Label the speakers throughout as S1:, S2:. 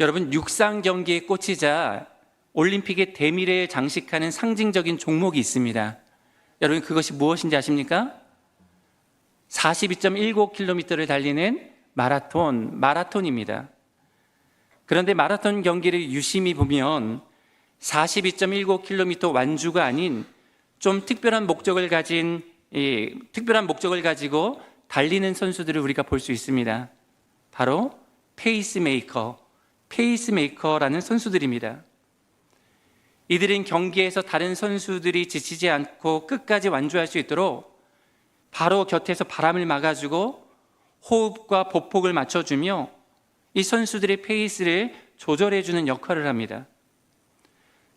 S1: 여러분, 육상 경기에 꽂히자 올림픽의 대미래에 장식하는 상징적인 종목이 있습니다. 여러분, 그것이 무엇인지 아십니까? 42.19km를 달리는 마라톤입니다. 그런데 마라톤 경기를 유심히 보면 42.19km 완주가 아닌 좀 특별한 목적을 가지고 달리는 선수들을 우리가 볼 수 있습니다. 바로 페이스메이커라는 선수들입니다. 이들은 경기에서 다른 선수들이 지치지 않고 끝까지 완주할 수 있도록 바로 곁에서 바람을 막아주고 호흡과 보폭을 맞춰주며 이 선수들의 페이스를 조절해주는 역할을 합니다.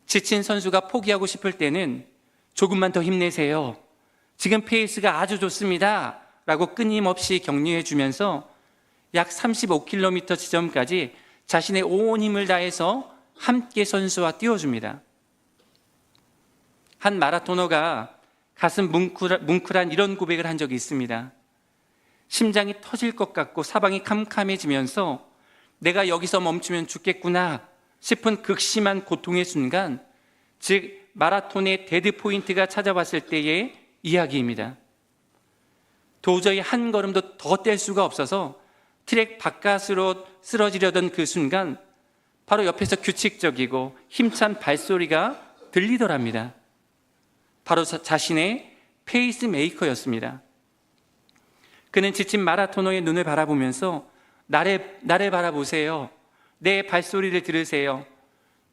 S1: 지친 선수가 포기하고 싶을 때는 조금만 더 힘내세요, 지금 페이스가 아주 좋습니다 라고 끊임없이 격려해주면서 약 35km 지점까지 자신의 온 힘을 다해서 함께 선수와 뛰어줍니다. 한 마라토너가 가슴 뭉클한 이런 고백을 한 적이 있습니다. 심장이 터질 것 같고 사방이 캄캄해지면서 내가 여기서 멈추면 죽겠구나 싶은 극심한 고통의 순간, 즉 마라톤의 데드 포인트가 찾아왔을 때의 이야기입니다. 도저히 한 걸음도 더 뗄 수가 없어서 트랙 바깥으로 쓰러지려던 그 순간 바로 옆에서 규칙적이고 힘찬 발소리가 들리더랍니다. 바로 자신의 페이스메이커였습니다. 그는 지친 마라토너의 눈을 바라보면서 나를 바라보세요, 내 발소리를 들으세요,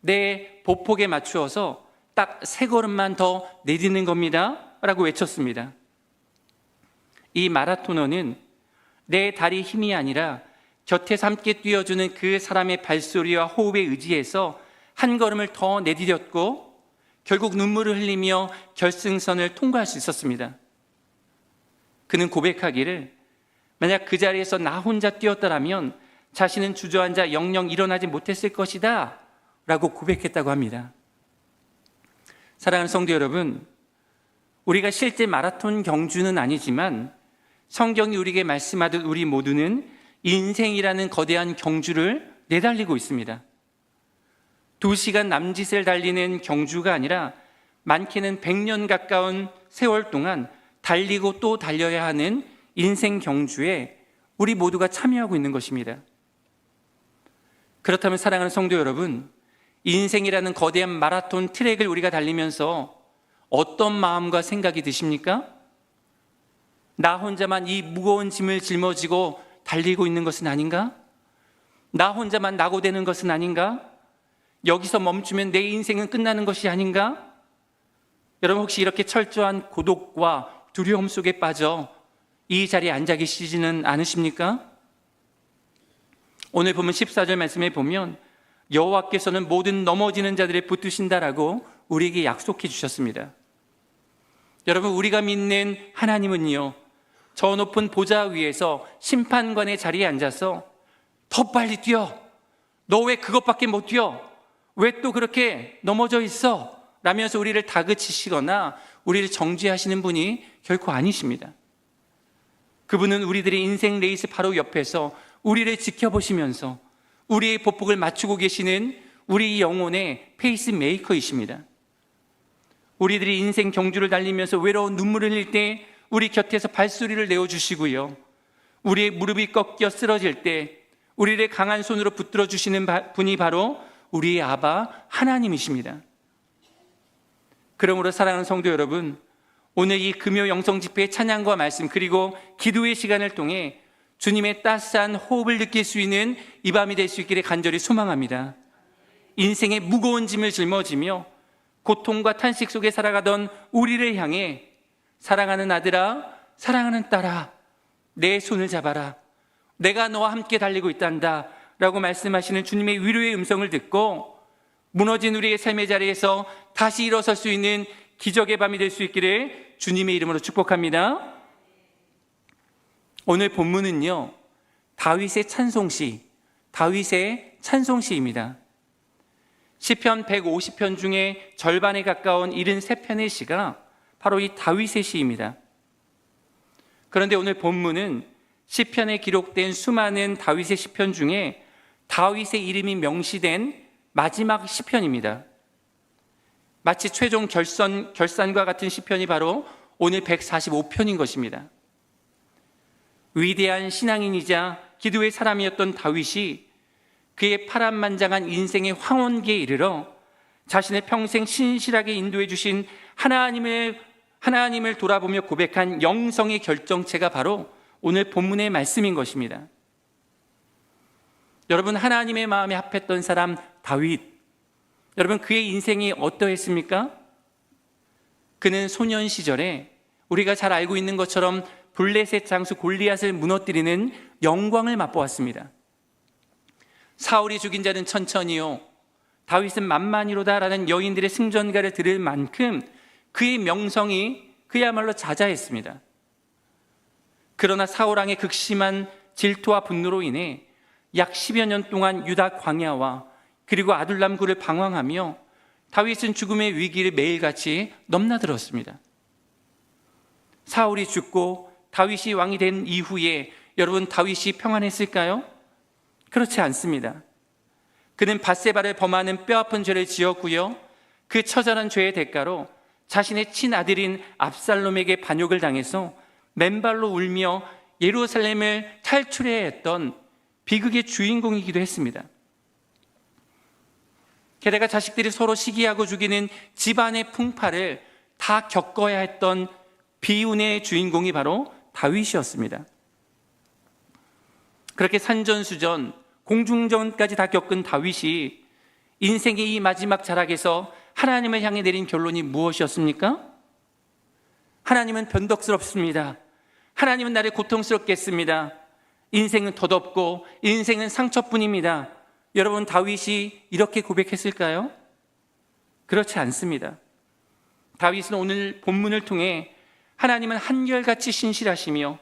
S1: 내 보폭에 맞추어서 딱 3걸음만 더 내딛는 겁니다 라고 외쳤습니다. 이 마라토너는 내 다리 힘이 아니라 곁에서 함께 뛰어주는 그 사람의 발소리와 호흡에 의지해서 한 걸음을 더 내디뎠고 결국 눈물을 흘리며 결승선을 통과할 수 있었습니다. 그는 고백하기를 만약 그 자리에서 나 혼자 뛰었더라면 자신은 주저앉아 영영 일어나지 못했을 것이다 라고 고백했다고 합니다. 사랑하는 성도 여러분, 우리가 실제 마라톤 경주는 아니지만 성경이 우리에게 말씀하듯 우리 모두는 인생이라는 거대한 경주를 내달리고 있습니다. 2시간 남짓을 달리는 경주가 아니라 많게는 100년 가까운 세월 동안 달리고 또 달려야 하는 인생 경주에 우리 모두가 참여하고 있는 것입니다. 그렇다면 사랑하는 성도 여러분, 인생이라는 거대한 마라톤 트랙을 우리가 달리면서 어떤 마음과 생각이 드십니까? 나 혼자만 이 무거운 짐을 짊어지고 달리고 있는 것은 아닌가? 나 혼자만 낙오되는 것은 아닌가? 여기서 멈추면 내 인생은 끝나는 것이 아닌가? 여러분, 혹시 이렇게 철저한 고독과 두려움 속에 빠져 이 자리에 앉아 계시지는 않으십니까? 오늘 보면 14절 말씀에 보면 여호와께서는 모든 넘어지는 자들을 붙드신다라고 우리에게 약속해 주셨습니다. 여러분, 우리가 믿는 하나님은요, 저 높은 보좌 위에서 심판관의 자리에 앉아서 더 빨리 뛰어, 너 왜 그것밖에 못 뛰어, 왜 또 그렇게 넘어져 있어 라면서 우리를 다그치시거나 우리를 정죄하시는 분이 결코 아니십니다. 그분은 우리들의 인생 레이스 바로 옆에서 우리를 지켜보시면서 우리의 보폭을 맞추고 계시는 우리 영혼의 페이스메이커이십니다. 우리들이 인생 경주를 달리면서 외로운 눈물을 흘릴 때 우리 곁에서 발소리를 내어주시고요, 우리의 무릎이 꺾여 쓰러질 때 우리를 강한 손으로 붙들어 주시는 분이 바로 우리의 아바 하나님이십니다. 그러므로 사랑하는 성도 여러분, 오늘 이 금요 영성 집회의 찬양과 말씀 그리고 기도의 시간을 통해 주님의 따스한 호흡을 느낄 수 있는 이 밤이 될 수 있기를 간절히 소망합니다. 인생의 무거운 짐을 짊어지며 고통과 탄식 속에 살아가던 우리를 향해 사랑하는 아들아, 사랑하는 딸아, 내 손을 잡아라, 내가 너와 함께 달리고 있단다 라고 말씀하시는 주님의 위로의 음성을 듣고 무너진 우리의 삶의 자리에서 다시 일어설 수 있는 기적의 밤이 될 수 있기를 주님의 이름으로 축복합니다. 오늘 본문은요, 다윗의 찬송시입니다. 시편 150편 중에 절반에 가까운 73편의 시가 바로 이 다윗의 시입니다. 그런데 오늘 본문은 시편에 기록된 수많은 다윗의 시편 중에 다윗의 이름이 명시된 마지막 시편입니다. 마치 최종 결산과 같은 시편이 바로 오늘 145편인 것입니다. 위대한 신앙인이자 기도의 사람이었던 다윗이 그의 파란만장한 인생의 황혼기에 이르러 자신의 평생 신실하게 인도해 주신 하나님을 돌아보며 고백한 영성의 결정체가 바로 오늘 본문의 말씀인 것입니다. 여러분, 하나님의 마음에 합했던 사람 다윗, 여러분 그의 인생이 어떠했습니까? 그는 소년 시절에 우리가 잘 알고 있는 것처럼 블레셋 장수 골리앗을 무너뜨리는 영광을 맛보았습니다. 사울이 죽인 자는 천천히요, 다윗은 만만이로다라는 여인들의 승전가를 들을 만큼 그의 명성이 그야말로 자자했습니다. 그러나 사울왕의 극심한 질투와 분노로 인해 약 10여 년 동안 유다 광야와 그리고 아둘람굴을 방황하며 다윗은 죽음의 위기를 매일같이 넘나들었습니다. 사울이 죽고 다윗이 왕이 된 이후에 여러분 다윗이 평안했을까요? 그렇지 않습니다. 그는 밧세바를 범하는 뼈아픈 죄를 지었고요, 그 처절한 죄의 대가로 자신의 친아들인 압살롬에게 반역을 당해서 맨발로 울며 예루살렘을 탈출해야 했던 비극의 주인공이기도 했습니다. 게다가 자식들이 서로 시기하고 죽이는 집안의 풍파를 다 겪어야 했던 비운의 주인공이 바로 다윗이었습니다. 그렇게 산전수전, 공중전까지 다 겪은 다윗이 인생의 이 마지막 자락에서 하나님을 향해 내린 결론이 무엇이었습니까? 하나님은 변덕스럽습니다. 하나님은 나를 고통스럽게 했습니다. 인생은 덧없고 인생은 상처뿐입니다. 여러분, 다윗이 이렇게 고백했을까요? 그렇지 않습니다. 다윗은 오늘 본문을 통해 하나님은 한결같이 신실하시며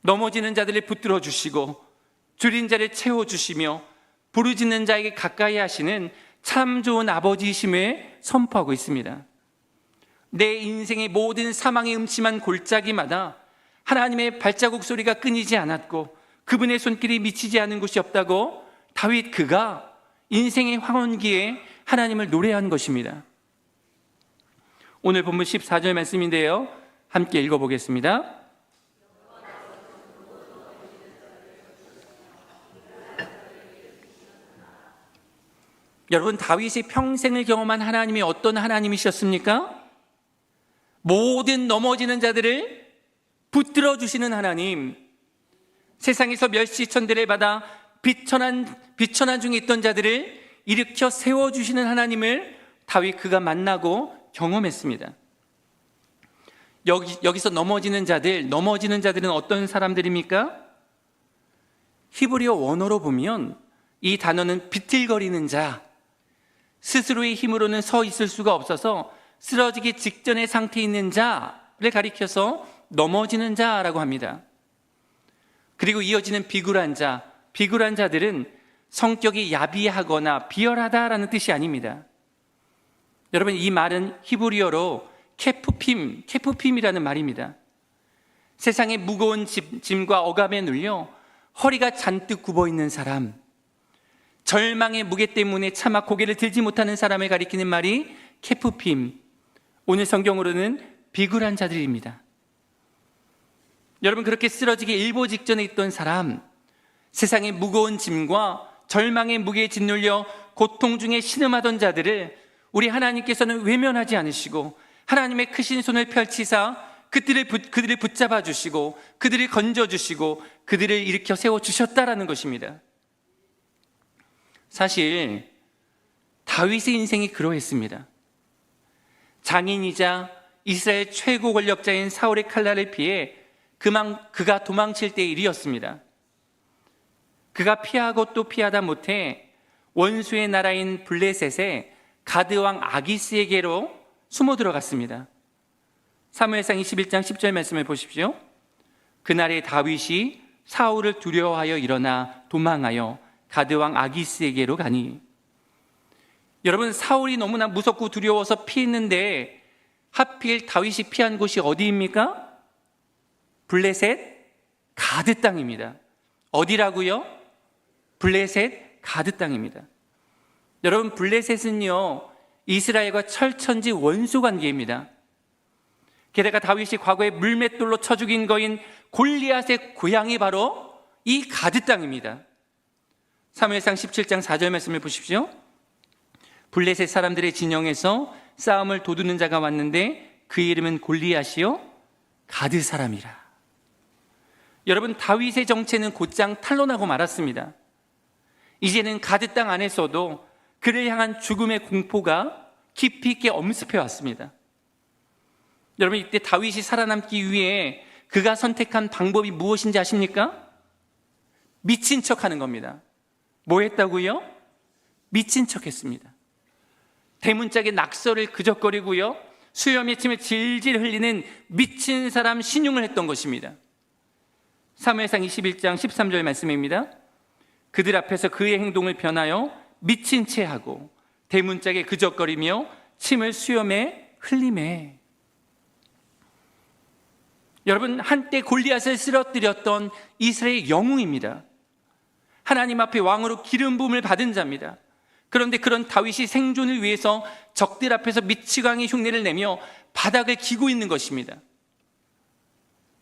S1: 넘어지는 자들을 붙들어 주시고 줄인 자를 채워주시며 부르짖는 자에게 가까이 하시는 참 좋은 아버지이심을 선포하고 있습니다. 내 인생의 모든 사망의 음침한 골짜기마다 하나님의 발자국 소리가 끊이지 않았고 그분의 손길이 미치지 않은 곳이 없다고 다윗 그가 인생의 황혼기에 하나님을 노래한 것입니다. 오늘 본문 14절 말씀인데요, 함께 읽어보겠습니다. 여러분, 다윗이 평생을 경험한 하나님이 어떤 하나님이셨습니까? 모든 넘어지는 자들을 붙들어 주시는 하나님, 세상에서 멸시천대를 받아 비천한 중에 있던 자들을 일으켜 세워주시는 하나님을 다윗 그가 만나고 경험했습니다. 여기서 넘어지는 자들은 어떤 사람들입니까? 히브리어 원어로 보면 이 단어는 비틀거리는 자, 스스로의 힘으로는 서 있을 수가 없어서 쓰러지기 직전의 상태에 있는 자를 가리켜서 넘어지는 자라고 합니다. 그리고 이어지는 비굴한 자들은 성격이 야비하거나 비열하다라는 뜻이 아닙니다. 여러분, 이 말은 히브리어로 케프핌이라는 말입니다. 세상의 무거운 짐과 억압에 눌려 허리가 잔뜩 굽어있는 사람, 절망의 무게 때문에 차마 고개를 들지 못하는 사람을 가리키는 말이 케프핌, 오늘 성경으로는 비굴한 자들입니다. 여러분, 그렇게 쓰러지기 일보 직전에 있던 사람, 세상의 무거운 짐과 절망의 무게에 짓눌려 고통 중에 신음하던 자들을 우리 하나님께서는 외면하지 않으시고 하나님의 크신 손을 펼치사 그들을 붙잡아 주시고 그들을 건져 주시고 그들을 일으켜 세워 주셨다라는 것입니다. 사실 다윗의 인생이 그러했습니다. 장인이자 이스라엘 최고 권력자인 사울의 칼날을 피해 그가 도망칠 때의 일이었습니다. 그가 피하고 또 피하다 못해 원수의 나라인 블레셋의 가드왕 아기스에게로 숨어 들어갔습니다. 사무엘상 21장 10절 말씀을 보십시오. 그날에 다윗이 사울을 두려워하여 일어나 도망하여 가드왕 아기스에게로 가니. 여러분, 사울이 너무나 무섭고 두려워서 피했는데 하필 다윗이 피한 곳이 어디입니까? 블레셋 가드 땅입니다. 어디라고요? 블레셋 가드 땅입니다. 여러분, 블레셋은요, 이스라엘과 철천지 원수 관계입니다. 게다가 다윗이 과거에 물맷돌로 쳐 죽인 거인 골리앗의 고향이 바로 이 가드 땅입니다. 사무엘상 17장 4절 말씀을 보십시오. 블레셋 사람들의 진영에서 싸움을 도두는 자가 왔는데 그 이름은 골리앗이요 가드 사람이라. 여러분, 다윗의 정체는 곧장 탄로나고 말았습니다. 이제는 가드 땅 안에서도 그를 향한 죽음의 공포가 깊이 있게 엄습해 왔습니다. 여러분, 이때 다윗이 살아남기 위해 그가 선택한 방법이 무엇인지 아십니까? 미친 척하는 겁니다. 뭐 했다고요? 미친 척했습니다. 대문짝에 낙서를 그적거리고요, 수염에 침을 질질 흘리는 미친 사람 신용을 했던 것입니다. 사무엘상 21장 13절 말씀입니다. 그들 앞에서 그의 행동을 변하여 미친 채 하고 대문짝에 그적거리며 침을 수염에 흘리매. 여러분, 한때 골리앗을 쓰러뜨렸던 이스라엘 영웅입니다. 하나님 앞에 왕으로 기름 부음을 받은 자입니다. 그런데 그런 다윗이 생존을 위해서 적들 앞에서 미치광이 흉내를 내며 바닥을 기고 있는 것입니다.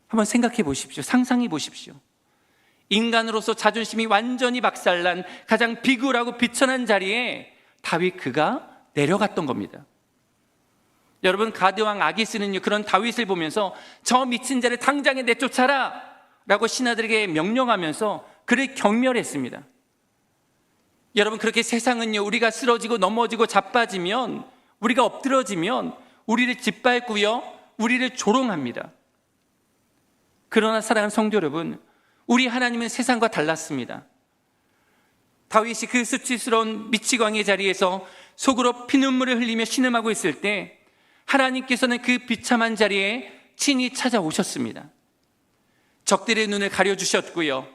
S1: 한번 생각해 보십시오. 상상해 보십시오. 인간으로서 자존심이 완전히 박살난 가장 비굴하고 비천한 자리에 다윗 그가 내려갔던 겁니다. 여러분, 가드왕 아기스는요, 그런 다윗을 보면서 저 미친 자를 당장에 내쫓아라 라고 신하들에게 명령하면서 그를 경멸했습니다. 여러분, 그렇게 세상은요, 우리가 쓰러지고 넘어지고 자빠지면, 우리가 엎드러지면 우리를 짓밟고요, 우리를 조롱합니다. 그러나 사랑하는 성도 여러분, 우리 하나님은 세상과 달랐습니다. 다윗이 그 수치스러운 미치광이의 자리에서 속으로 피눈물을 흘리며 신음하고 있을 때 하나님께서는 그 비참한 자리에 친히 찾아오셨습니다. 적들의 눈을 가려주셨고요,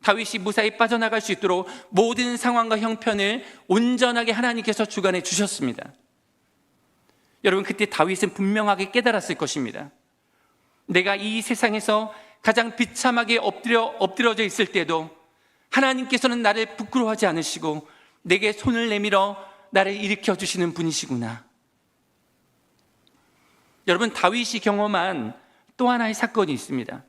S1: 다윗이 무사히 빠져나갈 수 있도록 모든 상황과 형편을 온전하게 하나님께서 주관해 주셨습니다. 여러분, 그때 다윗은 분명하게 깨달았을 것입니다. 내가 이 세상에서 가장 비참하게 엎드려져 있을 때도 하나님께서는 나를 부끄러워하지 않으시고 내게 손을 내밀어 나를 일으켜 주시는 분이시구나. 여러분, 다윗이 경험한 또 하나의 사건이 있습니다.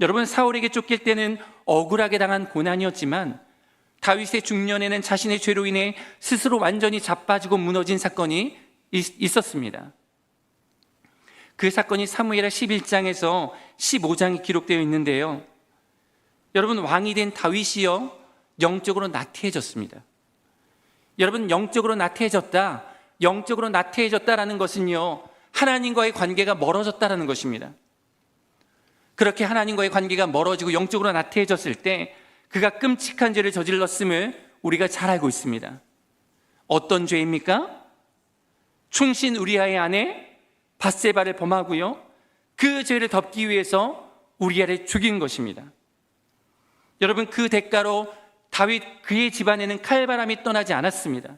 S1: 여러분, 사울에게 쫓길 때는 억울하게 당한 고난이었지만 다윗의 중년에는 자신의 죄로 인해 스스로 완전히 자빠지고 무너진 사건이 있었습니다. 그 사건이 사무엘하 11장에서 15장에 기록되어 있는데요, 여러분, 왕이 된 다윗이요, 영적으로 나태해졌습니다. 여러분, 영적으로 나태해졌다라는 것은요, 하나님과의 관계가 멀어졌다라는 것입니다. 그렇게 하나님과의 관계가 멀어지고 영적으로 나태해졌을 때 그가 끔찍한 죄를 저질렀음을 우리가 잘 알고 있습니다. 어떤 죄입니까? 충신 우리아의 아내 밧세바를 범하고요, 그 죄를 덮기 위해서 우리아를 죽인 것입니다. 여러분, 그 대가로 다윗 그의 집안에는 칼바람이 떠나지 않았습니다.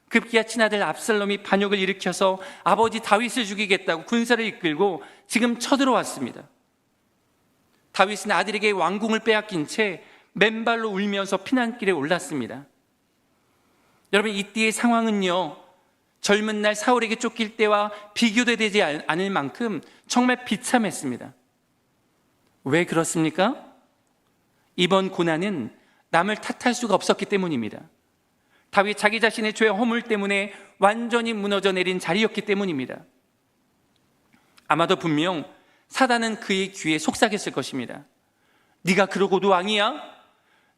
S1: 급기야 친아들 압살롬이 반역을 일으켜서 아버지 다윗을 죽이겠다고 군사를 이끌고 지금 쳐들어왔습니다. 다윗은 아들에게 왕궁을 빼앗긴 채 맨발로 울면서 피난길에 올랐습니다. 여러분, 이때의 상황은요, 젊은 날 사울에게 쫓길 때와 비교도 되지 않을 만큼 정말 비참했습니다. 왜 그렇습니까? 이번 고난은 남을 탓할 수가 없었기 때문입니다. 다윗 자기 자신의 죄와 허물 때문에 완전히 무너져 내린 자리였기 때문입니다. 아마도 분명 사단은 그의 귀에 속삭였을 것입니다. 네가 그러고도 왕이야?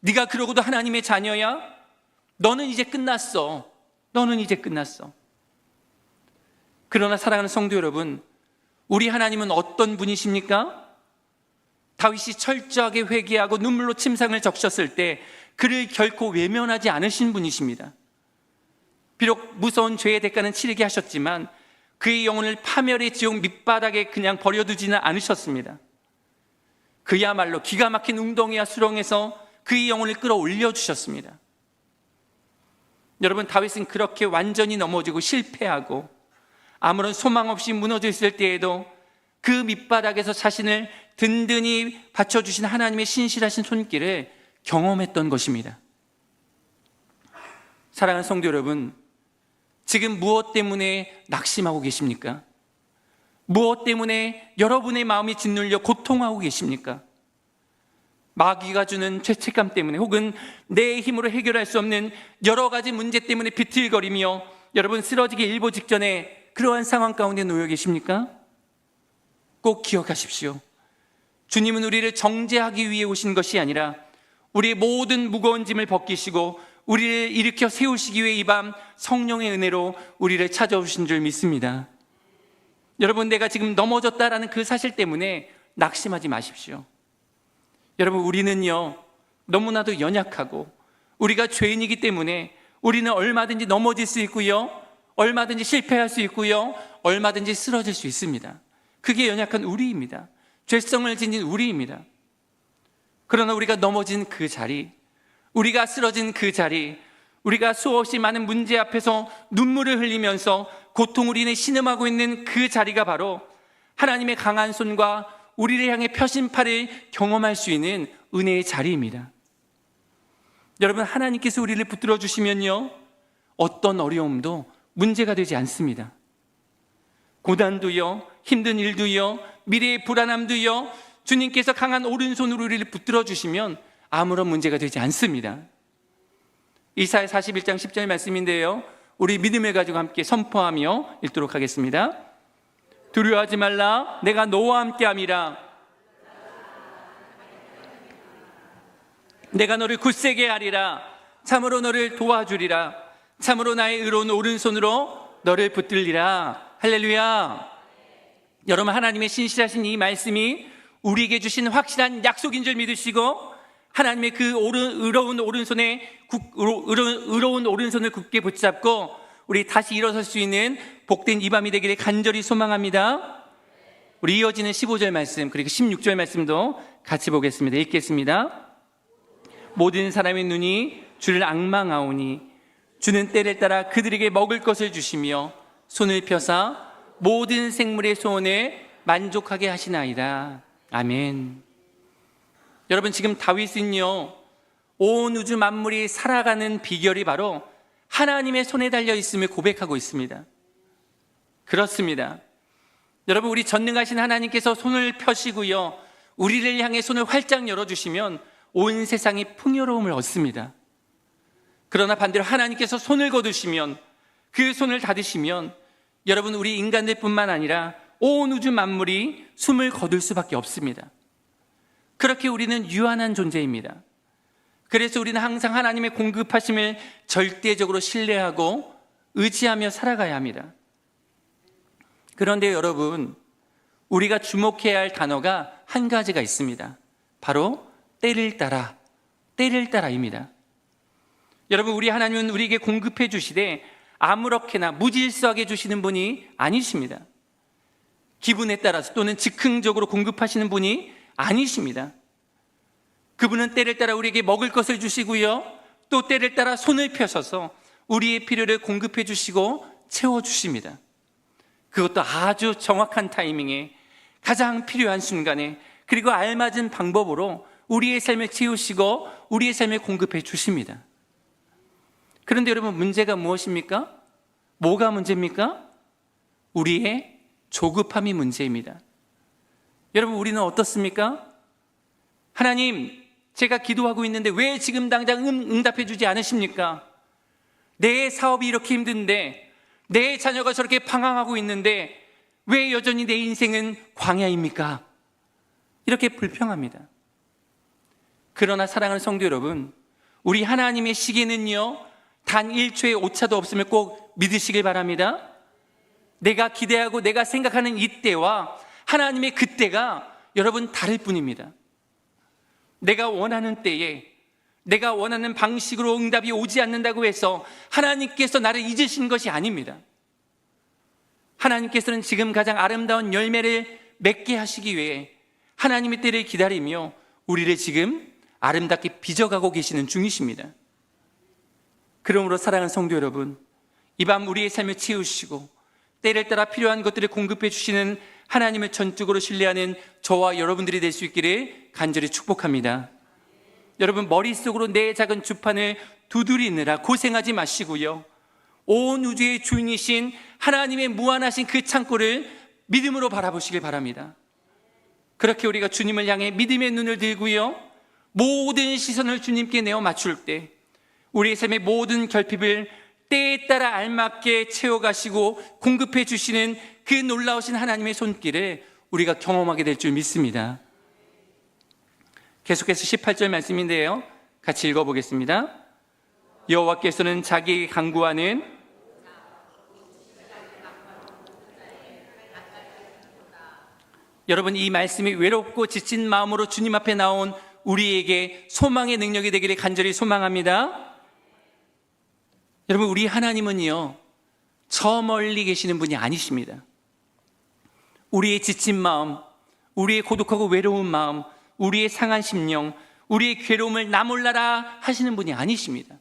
S1: 네가 그러고도 하나님의 자녀야? 너는 이제 끝났어. 그러나 사랑하는 성도 여러분, 우리 하나님은 어떤 분이십니까? 다윗이 철저하게 회개하고 눈물로 침상을 적셨을 때 그를 결코 외면하지 않으신 분이십니다. 비록 무서운 죄의 대가는 치르게 하셨지만 그의 영혼을 파멸의 지옥 밑바닥에 그냥 버려두지는 않으셨습니다. 그야말로 기가 막힌 웅덩이와 수렁에서 그의 영혼을 끌어올려 주셨습니다. 여러분, 다윗은 그렇게 완전히 넘어지고 실패하고 아무런 소망 없이 무너져 있을 때에도 그 밑바닥에서 자신을 든든히 받쳐주신 하나님의 신실하신 손길을 경험했던 것입니다. 사랑하는 성도 여러분, 지금 무엇 때문에 낙심하고 계십니까? 무엇 때문에 여러분의 마음이 짓눌려 고통하고 계십니까? 마귀가 주는 죄책감 때문에, 혹은 내 힘으로 해결할 수 없는 여러 가지 문제 때문에 비틀거리며 여러분 쓰러지기 일보 직전에 그러한 상황 가운데 놓여 계십니까? 꼭 기억하십시오. 주님은 우리를 정죄하기 위해 오신 것이 아니라 우리의 모든 무거운 짐을 벗기시고 우리를 일으켜 세우시기 위해 이 밤 성령의 은혜로 우리를 찾아오신 줄 믿습니다. 여러분, 내가 지금 넘어졌다라는 그 사실 때문에 낙심하지 마십시오. 여러분, 우리는요 너무나도 연약하고 우리가 죄인이기 때문에 우리는 얼마든지 넘어질 수 있고요, 얼마든지 실패할 수 있고요, 얼마든지 쓰러질 수 있습니다. 그게 연약한 우리입니다. 죄성을 지닌 우리입니다. 그러나 우리가 넘어진 그 자리, 우리가 쓰러진 그 자리, 우리가 수없이 많은 문제 앞에서 눈물을 흘리면서 고통을 인해 신음하고 있는 그 자리가 바로 하나님의 강한 손과 우리를 향해 펴신 팔을 경험할 수 있는 은혜의 자리입니다. 여러분, 하나님께서 우리를 붙들어 주시면요 어떤 어려움도 문제가 되지 않습니다. 고난도요, 힘든 일도요, 미래의 불안함도요, 주님께서 강한 오른손으로 우리를 붙들어 주시면 아무런 문제가 되지 않습니다. 이사야 41장 10절 말씀인데요, 우리 믿음을 가지고 함께 선포하며 읽도록 하겠습니다. 두려워하지 말라, 내가 너와 함께함이라. 내가 너를 굳세게 하리라. 참으로 너를 도와주리라. 참으로 나의 의로운 오른손으로 너를 붙들리라. 할렐루야. 여러분, 하나님의 신실하신 이 말씀이 우리에게 주신 확실한 약속인 줄 믿으시고 하나님의 그 의로운 오른손을 굳게 붙잡고 우리 다시 일어설 수 있는 복된 이 밤이 되기를 간절히 소망합니다. 우리 이어지는 15절 말씀 그리고 16절 말씀도 같이 보겠습니다. 읽겠습니다. 모든 사람의 눈이 주를 앙망하오니 주는 때를 따라 그들에게 먹을 것을 주시며 손을 펴사 모든 생물의 소원에 만족하게 하시나이다. 아멘. 여러분, 지금 다윗은요 온 우주 만물이 살아가는 비결이 바로 하나님의 손에 달려 있음을 고백하고 있습니다. 그렇습니다. 여러분, 우리 전능하신 하나님께서 손을 펴시고요 우리를 향해 손을 활짝 열어주시면 온 세상이 풍요로움을 얻습니다. 그러나 반대로 하나님께서 손을 거두시면, 그 손을 닫으시면 여러분, 우리 인간들 뿐만 아니라 온 우주 만물이 숨을 거둘 수밖에 없습니다. 그렇게 우리는 유한한 존재입니다. 그래서 우리는 항상 하나님의 공급하심을 절대적으로 신뢰하고 의지하며 살아가야 합니다. 그런데 여러분, 우리가 주목해야 할 단어가 한 가지가 있습니다. 바로 때를 따라, 때를 따라입니다. 여러분, 우리 하나님은 우리에게 공급해 주시되 아무렇게나 무질서하게 주시는 분이 아니십니다. 기분에 따라서 또는 즉흥적으로 공급하시는 분이 아니십니다. 그분은 때를 따라 우리에게 먹을 것을 주시고요 또 때를 따라 손을 펴셔서 우리의 필요를 공급해 주시고 채워주십니다. 그것도 아주 정확한 타이밍에 가장 필요한 순간에, 그리고 알맞은 방법으로 우리의 삶을 채우시고 우리의 삶을 공급해 주십니다. 그런데 여러분, 문제가 무엇입니까? 뭐가 문제입니까? 우리의 조급함이 문제입니다. 여러분, 우리는 어떻습니까? 하나님, 제가 기도하고 있는데 왜 지금 당장 응답해 주지 않으십니까? 내 사업이 이렇게 힘든데, 내 자녀가 저렇게 방황하고 있는데 왜 여전히 내 인생은 광야입니까? 이렇게 불평합니다. 그러나 사랑하는 성도 여러분, 우리 하나님의 시계는요 단 1초의 오차도 없음을 꼭 믿으시길 바랍니다. 내가 기대하고 내가 생각하는 이때와 하나님의 그때가 여러분 다를 뿐입니다. 내가 원하는 때에 내가 원하는 방식으로 응답이 오지 않는다고 해서 하나님께서 나를 잊으신 것이 아닙니다. 하나님께서는 지금 가장 아름다운 열매를 맺게 하시기 위해 하나님의 때를 기다리며 우리를 지금 아름답게 빚어가고 계시는 중이십니다. 그러므로 사랑하는 성도 여러분, 이 밤 우리의 삶을 채우시고 때를 따라 필요한 것들을 공급해 주시는 하나님을 전적으로 신뢰하는 저와 여러분들이 될 수 있기를 간절히 축복합니다. 여러분, 머릿속으로 내 작은 주판을 두드리느라 고생하지 마시고요, 온 우주의 주인이신 하나님의 무한하신 그 창고를 믿음으로 바라보시길 바랍니다. 그렇게 우리가 주님을 향해 믿음의 눈을 들고요, 모든 시선을 주님께 내어 맞출 때 우리의 삶의 모든 결핍을 때에 따라 알맞게 채워가시고 공급해 주시는 그 놀라우신 하나님의 손길을 우리가 경험하게 될 줄 믿습니다. 계속해서 18절 말씀인데요, 같이 읽어보겠습니다. 여호와께서는 자기에게 간구하는 여러분, 이 말씀이 외롭고 지친 마음으로 주님 앞에 나온 우리에게 소망의 능력이 되기를 간절히 소망합니다. 여러분, 우리 하나님은요, 저 멀리 계시는 분이 아니십니다. 우리의 지친 마음, 우리의 고독하고 외로운 마음, 우리의 상한 심령, 우리의 괴로움을 나 몰라라 하시는 분이 아니십니다.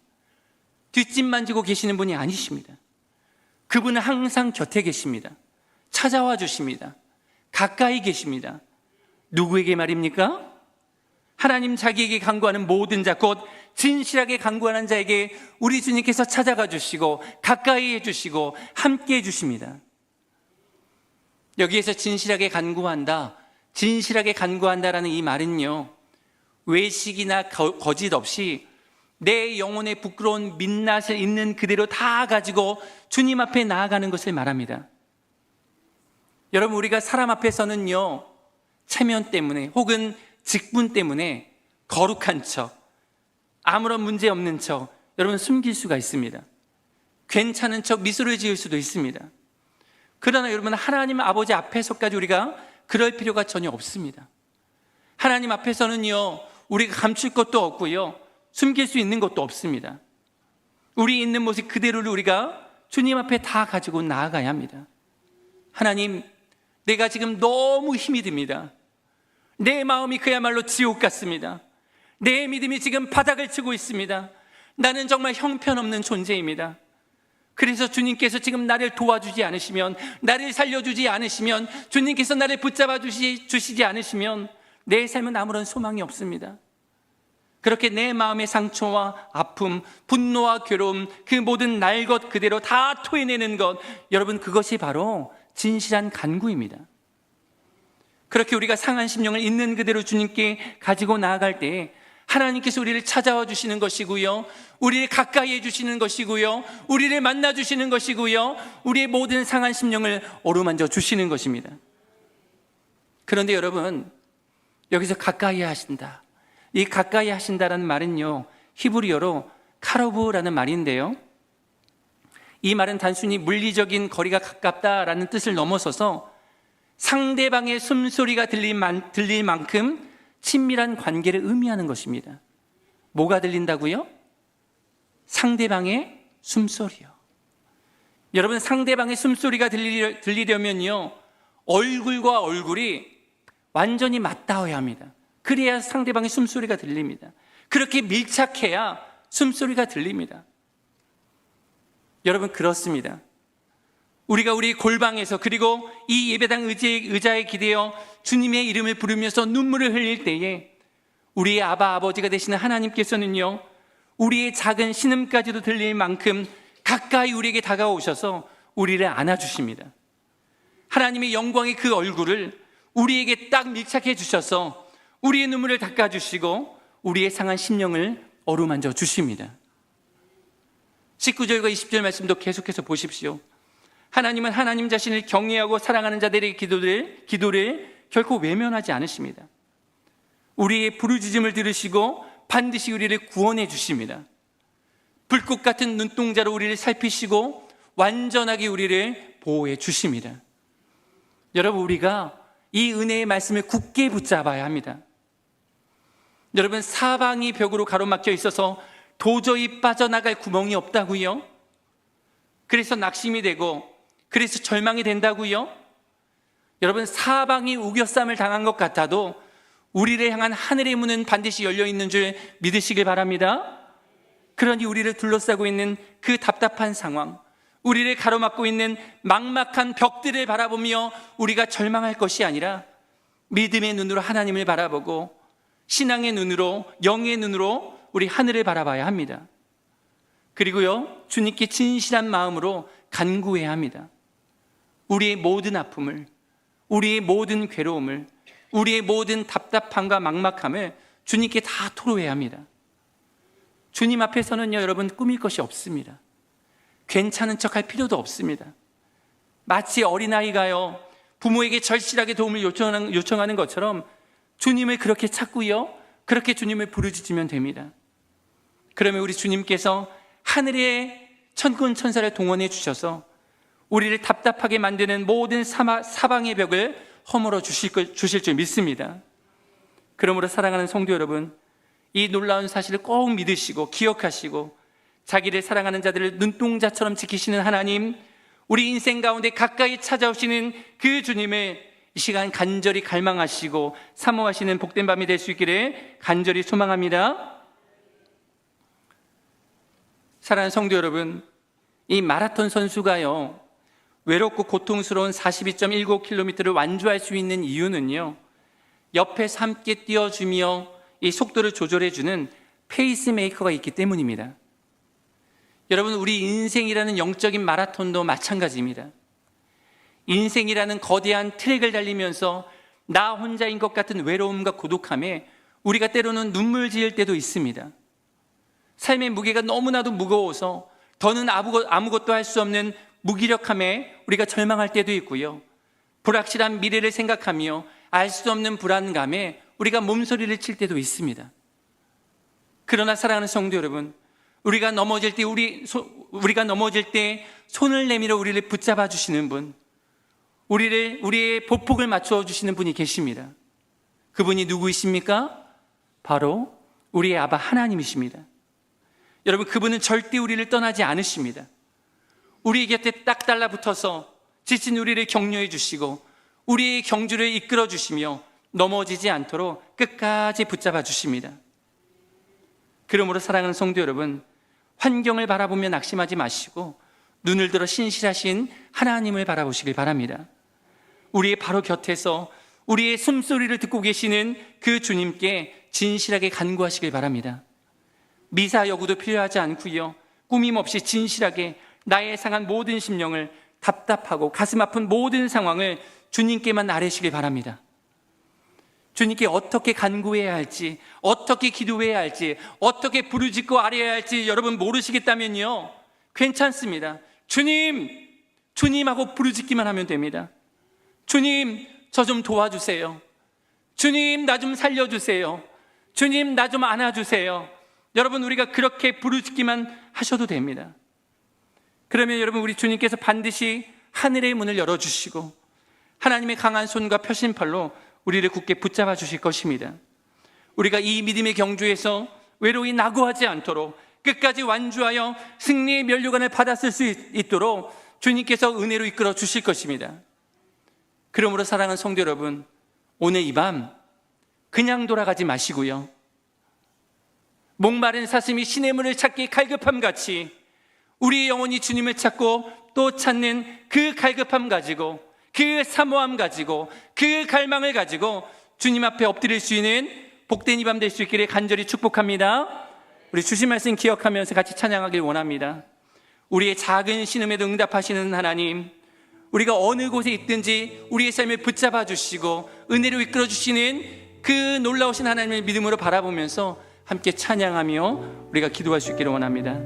S1: 뒷짐 만지고 계시는 분이 아니십니다. 그분은 항상 곁에 계십니다. 찾아와 주십니다. 가까이 계십니다. 누구에게 말입니까? 하나님 자기에게 간구하는 모든 자, 곧 진실하게 간구하는 자에게 우리 주님께서 찾아가 주시고 가까이 해주시고 함께 해주십니다. 여기에서 진실하게 간구한다, 진실하게 간구한다라는 이 말은요, 외식이나 거짓 없이 내 영혼의 부끄러운 민낯을 있는 그대로 다 가지고 주님 앞에 나아가는 것을 말합니다. 여러분, 우리가 사람 앞에서는요, 체면 때문에 혹은 직분 때문에 거룩한 척, 아무런 문제 없는 척, 여러분 숨길 수가 있습니다. 괜찮은 척 미소를 지을 수도 있습니다. 그러나 여러분, 하나님 아버지 앞에서까지 우리가 그럴 필요가 전혀 없습니다. 하나님 앞에서는요, 우리가 감출 것도 없고요, 숨길 수 있는 것도 없습니다. 우리 있는 모습 그대로를 우리가 주님 앞에 다 가지고 나아가야 합니다. 하나님, 내가 지금 너무 힘이 듭니다. 내 마음이 그야말로 지옥 같습니다. 내 믿음이 지금 바닥을 치고 있습니다. 나는 정말 형편없는 존재입니다. 그래서 주님께서 지금 나를 도와주지 않으시면, 나를 살려주지 않으시면, 주님께서 나를 붙잡아 주시지 않으시면 내 삶은 아무런 소망이 없습니다. 그렇게 내 마음의 상처와 아픔, 분노와 괴로움, 그 모든 날 것 그대로 다 토해내는 것, 여러분, 그것이 바로 진실한 간구입니다. 그렇게 우리가 상한 심령을 있는 그대로 주님께 가지고 나아갈 때 하나님께서 우리를 찾아와 주시는 것이고요, 우리를 가까이 해주시는 것이고요, 우리를 만나 주시는 것이고요, 우리의 모든 상한 심령을 어루만져 주시는 것입니다. 그런데 여러분, 여기서 가까이 하신다, 이 가까이 하신다라는 말은요, 히브리어로 카로브라는 말인데요, 이 말은 단순히 물리적인 거리가 가깝다라는 뜻을 넘어서서 상대방의 숨소리가 들릴 만큼 친밀한 관계를 의미하는 것입니다. 뭐가 들린다고요? 상대방의 숨소리요. 여러분, 상대방의 숨소리가 들리려면요, 얼굴과 얼굴이 완전히 맞닿아야 합니다. 그래야 상대방의 숨소리가 들립니다. 그렇게 밀착해야 숨소리가 들립니다. 여러분, 그렇습니다. 우리가 우리 골방에서, 그리고 이 예배당 의자에 기대어 주님의 이름을 부르면서 눈물을 흘릴 때에 우리의 아버지가 되시는 하나님께서는요, 우리의 작은 신음까지도 들릴 만큼 가까이 우리에게 다가오셔서 우리를 안아주십니다. 하나님의 영광의 그 얼굴을 우리에게 딱 밀착해 주셔서 우리의 눈물을 닦아주시고 우리의 상한 심령을 어루만져 주십니다. 19절과 20절 말씀도 계속해서 보십시오. 하나님은 하나님 자신을 경외하고 사랑하는 자들의 기도를 결코 외면하지 않으십니다. 우리의 부르짖음을 들으시고 반드시 우리를 구원해 주십니다. 불꽃 같은 눈동자로 우리를 살피시고 완전하게 우리를 보호해 주십니다. 여러분, 우리가 이 은혜의 말씀을 굳게 붙잡아야 합니다. 여러분, 사방이 벽으로 가로막혀 있어서 도저히 빠져나갈 구멍이 없다고요? 그래서 낙심이 되고, 그래서 절망이 된다고요? 여러분, 사방이 우겨쌈을 당한 것 같아도 우리를 향한 하늘의 문은 반드시 열려 있는 줄 믿으시길 바랍니다. 그러니 우리를 둘러싸고 있는 그 답답한 상황, 우리를 가로막고 있는 막막한 벽들을 바라보며 우리가 절망할 것이 아니라 믿음의 눈으로 하나님을 바라보고 신앙의 눈으로, 영의 눈으로 우리 하늘을 바라봐야 합니다. 그리고요, 주님께 진실한 마음으로 간구해야 합니다. 우리의 모든 아픔을, 우리의 모든 괴로움을, 우리의 모든 답답함과 막막함을 주님께 다 토로해야 합니다. 주님 앞에서는요, 여러분, 꾸밀 것이 없습니다. 괜찮은 척할 필요도 없습니다. 마치 어린아이가요, 부모에게 절실하게 도움을 요청하는 것처럼 주님을 그렇게 찾고요, 그렇게 주님을 부르짖으면 됩니다. 그러면 우리 주님께서 하늘의 천군 천사를 동원해 주셔서 우리를 답답하게 만드는 모든 사방의 벽을 허물어 주실 줄 믿습니다. 그러므로 사랑하는 성도 여러분, 이 놀라운 사실을 꼭 믿으시고 기억하시고 자기를 사랑하는 자들을 눈동자처럼 지키시는 하나님, 우리 인생 가운데 가까이 찾아오시는 그 주님을 이 시간 간절히 갈망하시고 사모하시는 복된 밤이 될 수 있기를 간절히 소망합니다. 사랑하는 성도 여러분, 이 마라톤 선수가요, 외롭고 고통스러운 42.19km를 완주할 수 있는 이유는요, 옆에서 함께 뛰어주며 이 속도를 조절해주는 페이스메이커가 있기 때문입니다. 여러분, 우리 인생이라는 영적인 마라톤도 마찬가지입니다. 인생이라는 거대한 트랙을 달리면서 나 혼자인 것 같은 외로움과 고독함에 우리가 때로는 눈물 지을 때도 있습니다. 삶의 무게가 너무나도 무거워서 더는 아무것도 할 수 없는 무기력함에 우리가 절망할 때도 있고요, 불확실한 미래를 생각하며 알 수 없는 불안감에 우리가 몸소리를 칠 때도 있습니다. 그러나 사랑하는 성도 여러분, 우리가 넘어질 때 손을 내밀어 우리를 붙잡아 주시는 분, 우리의 보폭을 맞춰 주시는 분이 계십니다. 그분이 누구이십니까? 바로 우리의 아바 하나님이십니다. 여러분, 그분은 절대 우리를 떠나지 않으십니다. 우리 곁에 딱 달라붙어서 지친 우리를 격려해 주시고 우리의 경주를 이끌어 주시며 넘어지지 않도록 끝까지 붙잡아 주십니다. 그러므로 사랑하는 성도 여러분, 환경을 바라보며 낙심하지 마시고 눈을 들어 신실하신 하나님을 바라보시길 바랍니다. 우리의 바로 곁에서 우리의 숨소리를 듣고 계시는 그 주님께 진실하게 간구하시길 바랍니다. 미사 여구도 필요하지 않고요, 꾸밈 없이 진실하게 나의 상한 모든 심령을, 답답하고 가슴 아픈 모든 상황을 주님께만 아뢰시길 바랍니다. 주님께 어떻게 간구해야 할지, 어떻게 기도해야 할지, 어떻게 부르짖고 아뢰어야 할지 여러분 모르시겠다면요, 괜찮습니다. 주님하고 부르짖기만 하면 됩니다. 주님, 저 좀 도와주세요. 주님, 나 좀 살려주세요. 주님, 나 좀 안아주세요. 여러분, 우리가 그렇게 부르짖기만 하셔도 됩니다. 그러면 여러분, 우리 주님께서 반드시 하늘의 문을 열어주시고 하나님의 강한 손과 표심팔로 우리를 굳게 붙잡아 주실 것입니다. 우리가 이 믿음의 경주에서 외로이 낙오하지 않도록 끝까지 완주하여 승리의 면류관을 받았을 수 있도록 주님께서 은혜로 이끌어 주실 것입니다. 그러므로 사랑하는 성도 여러분, 오늘 이 밤 그냥 돌아가지 마시고요, 목마른 사슴이 시냇물을 찾기 갈급함 같이 우리의 영혼이 주님을 찾고 또 찾는 그 갈급함 가지고, 그 사모함 가지고, 그 갈망을 가지고 주님 앞에 엎드릴 수 있는 복된 이 밤 될 수 있기를 간절히 축복합니다. 우리 주신 말씀 기억하면서 같이 찬양하길 원합니다. 우리의 작은 신음에도 응답하시는 하나님, 우리가 어느 곳에 있든지 우리의 삶을 붙잡아 주시고 은혜로 이끌어 주시는 그 놀라우신 하나님을 믿음으로 바라보면서 함께 찬양하며 우리가 기도할 수 있기를 원합니다.